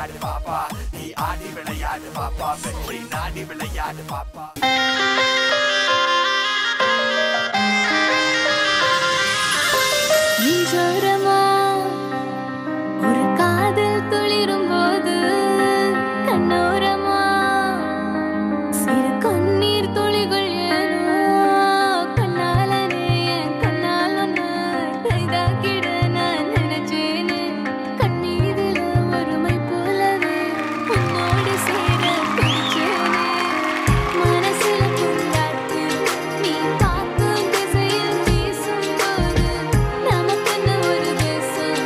விளையாடு பாப்பா நீ ஆடி விளையாடு பாப்பா வெற்றி நாடி விளையாடு பாப்பா நிஜரமா ஒரு காதல் துளிரும் போது கண்ணோரமா சிறு கண்ணீர் துளிகள் ஏனோ கண்ணாலனே கண்ணால் ஒன்று கைதாக்கிட நான் நினைச்சேனே கண்ணீரில் ஒருமை போலவே உன்னோடு சேர பிடிச்சேனே மனசுல புல்லாத்து நீ பார்க்கும் திசையில் வீசும் போது நமக்குன்னு ஒரு தேசம்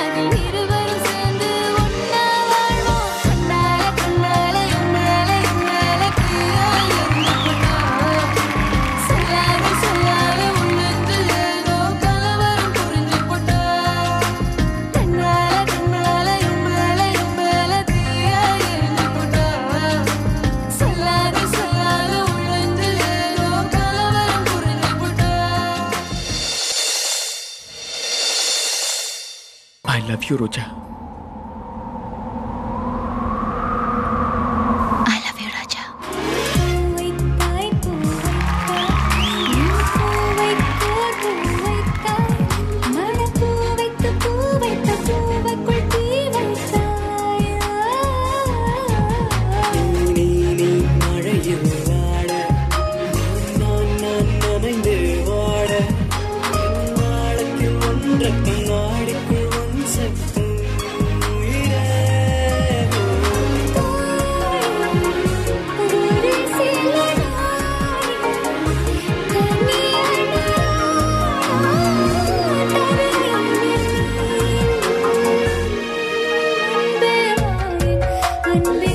அதில் இருவரும் சேர்ந்து ஒன்னா வாழ்வோம் கண்ணால கண்ணால என்னால என்னால கையால் இருந்து போட்டோம் சொல்லாத சொல்லாத உள்ளத்தில் ஏதோ கலவரம் புரிஞ்சு போட்டோம் கண்ணால கண்ணால என்னால என்னால கையால் இருந்து போட்டோம் சொல்லாத சொல்லாத உள்ளத்தில் ஏதோ கலவரம் புரிஞ்சு போட்டோம் I love you Roja I love you, Raja. பூவைத்தாய் பூவைத்தாய் நீ பூவைத்தோ பூவைத்தாய் மனப்பூ வைத்து பூவைத்த பூவைக்குள் தீ வைத்தாய் நீ மழையில் வாட நான் நனைந்து வாட நாளத்தில் ஒன்ற கண்ணாடிக்குள் ஒன் சத்தம் உயிரே ஒரு சில என்னை நானே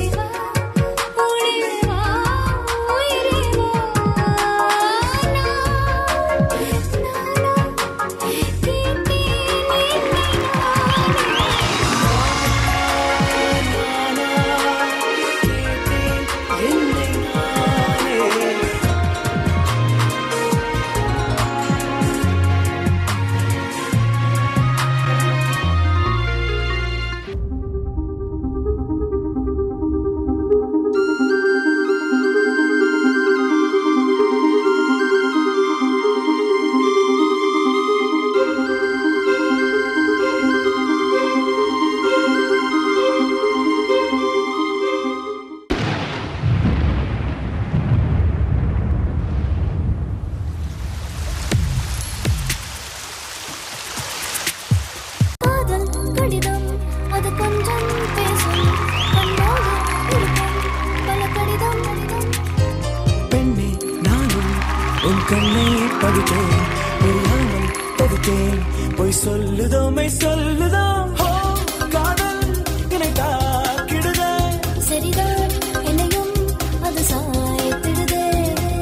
காதல் கடிதம் அது கொஞ்சம் பேசும் கண்ணோடு இருக்கும் பல கடிதம் பெண்ணே நானும் உன் கண்ணை படித்தேன் புரியாமல் தவித்தேன் பொய் சொல்லுதோ மெய் சொல்லுதோ ஹோ, காதல் என்னை தாக்கிடுதே சரிதான் என்னையும் அது சாய்த்திடுதே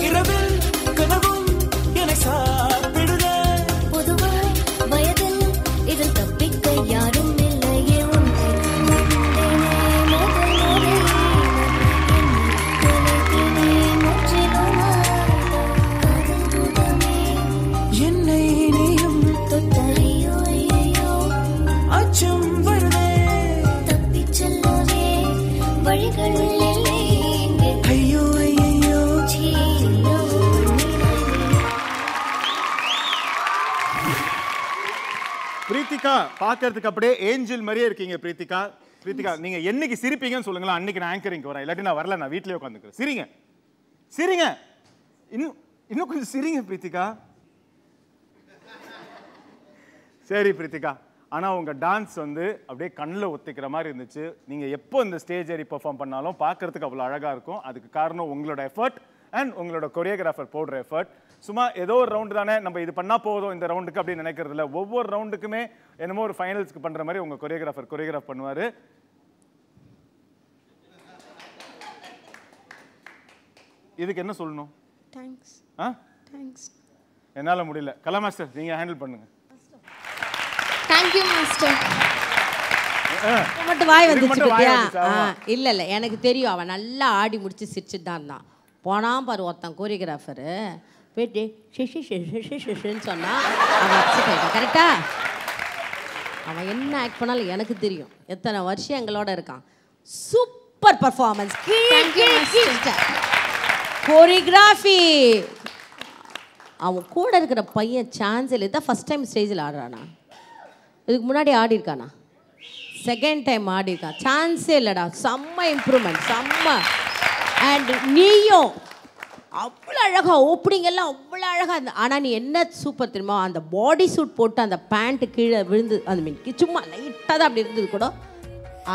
இரவில் கனவும் என்னை சாப்பிடுதே பொதுவாய் வயதில் இதில் தப்பிக்க யாரும் இல்லையே உன்னை கண்டேனே முதல் முறையினை முற்றிலுமாய் காதல் தூதமே என்னை நீயும் தொட்ட ஐயோ ஐயோ அச்சம் வருதே தப்பிச் செல்லவே வழிகள் இல்லை இங்கே ஐயோ ஐயோ சீயோ பிரீத்திகா பார்க்கறதுக்கு அப்படியே ஏஞ்சல் மாதிரியே இருக்கீங்க பிரீத்திகா. பிரீத்திகா நீங்க என்னைக்கு சிரிப்பீங்கன்னு சொல்லுங்களேன், அன்னைக்கு நான் ஆங்கரிங்க்கு வரேன். இல்லாட்டி நான் வரல, நான் வீட்லயே உட்காந்துக்கிறேன். சிரிங்க சிரிங்க, இன்னும் கொஞ்சம் சிரிங்க பிரீத்திகா. சரி பிரீத்திகா, ஆனா உங்க டான்ஸ் வந்து அப்படியே கண்ணில் ஒத்திக்கிற மாதிரி இருந்துச்சு. நீங்க எப்போ இந்த ஸ்டேஜ் ஏறி பெர்ஃபார்ம் பண்ணாலும் பார்க்கறதுக்கு அவ்வளோ அழகா இருக்கும். அதுக்கு காரணம் உங்களோட எஃபர்ட் அண்ட் உங்களோட கொரியோகிராஃபர் போடுற எஃபர்ட். சும்மா ஏதோ ஒரு ரவுண்டு தானே, நம்ம இது பண்ணா போதும் இந்த ரவுண்டுக்கு அப்படின்னு நினைக்கிறது இல்லை. ஒவ்வொரு ரவுண்டுக்குமே என்னமோ ஒரு ஃபைனல்ஸ்க்கு பண்ற மாதிரி உங்க கொரியோகிராஃப் பண்ணுவாரு. இதுக்கு என்ன சொல்லணும்? தேங்க்ஸ். ஆ தேங்க்ஸ். என்னால முடியல. கலா மாஸ்டர் நீங்க ஹேண்டில் பண்ணுங்க. Thank you master. மட்டும் வாய் வந்துச்சு மட்டும் வாய் பத்தியா? வந்துச்சா? இல்ல இல்ல எனக்கு தெரியும், அவன் நல்லா ஆடி முடிச்சு சிரிச்சுட்டு தான் இருந்தான். போனான் பாரு ஒருத்தன் கோரியோகிராஃபரு போயிட்டு ஷிஷின்னு சொன்னா அவன் அப்செட் ஆயிட்டான். கரெக்டா? அவன் என்ன ஆக்ட் பண்ணாலும் எனக்கு தெரியும். எத்தனை வருஷம் எங்களோட இருக்கான். Super performance. Thank you, master. Choreography அவன் கூட இருக்கிற பையன் சான்ஸ் இல்லை. இதான் ஃபஸ்ட் டைம் ஸ்டேஜில் ஆடுறானா? இதுக்கு முன்னாடி ஆடி இருக்கானா? செகண்ட் டைம் ஆடி இருக்கான். சான்ஸே இல்லைடா. செம்ம இம்ப்ரூவ்மெண்ட், செம்ம. அண்ட் நீயும் அவ்வளோ அழகாக ஓப்பனிங் எல்லாம் அவ்வளோ அழகாக இருந்த. ஆனால் நீ என்ன சூப்பர் தெரியுமா, அந்த பாடி சூட் போட்டு அந்த பேண்ட்டு கீழே விழுந்து, அந்த மீன் சும்மா லைட்டாக தான் அப்படி இருந்தது கூட,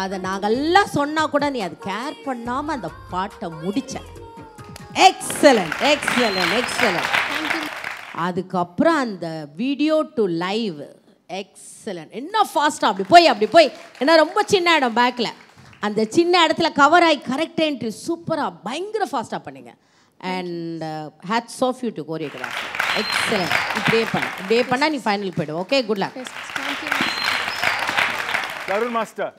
அதை நாங்கள்லாம் சொன்னால் கூட நீ அதை கேர் பண்ணாமல் அந்த பாட்டை முடித்த. Excellent excellent excellent. அதுக்கப்புறம் அந்த வீடியோ டு லைவ் எக்ஸலண்ட். இன்னும் ஃபாஸ்ட்டாக அப்படி போய் ஏன்னா ரொம்ப சின்ன இடம் பேக்கில், அந்த சின்ன இடத்துல கவர் ஆகி கரெக்ட் என்ட்ரி சூப்பராக பயங்கர ஃபாஸ்ட்டாக பண்ணிங்க. And hats off you to choreography. Excellent. இப்படியே பண்ணால் நீ ஃபைனல் போய்டும். Okay, good luck. Thank you, master. Tarun master.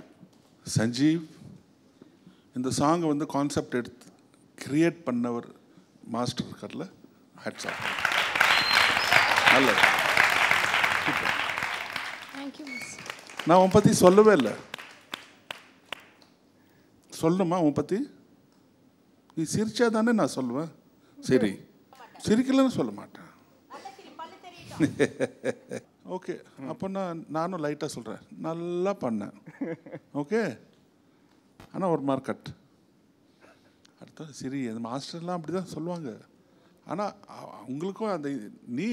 Sanjeev, இந்த சாங்கை வந்து கான்செப்ட் எடுத்து கிரியேட் பண்ணவர் மாஸ்டர் இருக்கார்ல, ஹேட்ஸ் ஆஃப். நல்லது. Thank you, master. நான் உன் பற்றி சொல்லவே இல்லை. சொல்லணுமா உன் பற்றி? நீ சிரிச்சா தானே நான் சொல்லுவேன். சரி, சிரிக்கலன்னு சொல்ல மாட்டேன். ஓகே, அப்போ நானும் லைட்டாக சொல்கிறேன். நல்லா பண்ணேன். ஓகே, ஆனால் ஒரு மார்க் கட். அடுத்த சரி, அந்த மாஸ்டர்லாம் அப்படி தான் சொல்லுவாங்க. ஆனால் உங்களுக்கும் அந்த நீ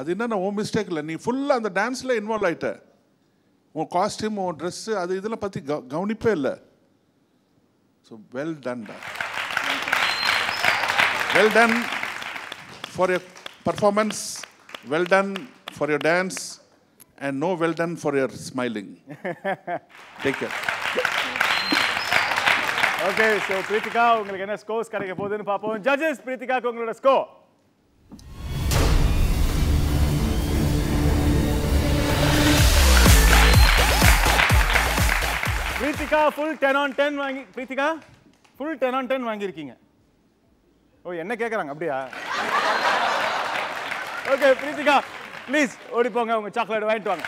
அது என்னன்னா உன் மிஸ்டேக் இல்லை. நீ ஃபுல்லாக அந்த டான்ஸில் இன்வால்வ் ஆகிட்ட. உன் காஸ்டியூம், உன் ட்ரெஸ்ஸு, அது இதெல்லாம் பற்றி கவனிப்பே இல்லை. So well done. Well done for your performance, well done for your dance, and no well done for your smiling. Take care. Okay, so Preethika உங்களுக்கு என்ன ஸ்கோர்ஸ் கிடைக்க போகுதுன்னு பார்ப்போம். ஜட்ஜஸ், பிரீத்திகாக்கு உங்களோட ஸ்கோர். பிரீத்திகா ஃபுல் 10 on 10 வாங்கி, பிரீத்திகா ஃபுல் 10 on 10 வாங்கியிருக்கீங்க. ஓ, என்ன கேட்குறாங்க அப்படியா? ஓகே பிரீத்திகா, ப்ளீஸ் ஓடி போங்க, உங்க சாக்லேட் வாங்கிட்டு வாங்க.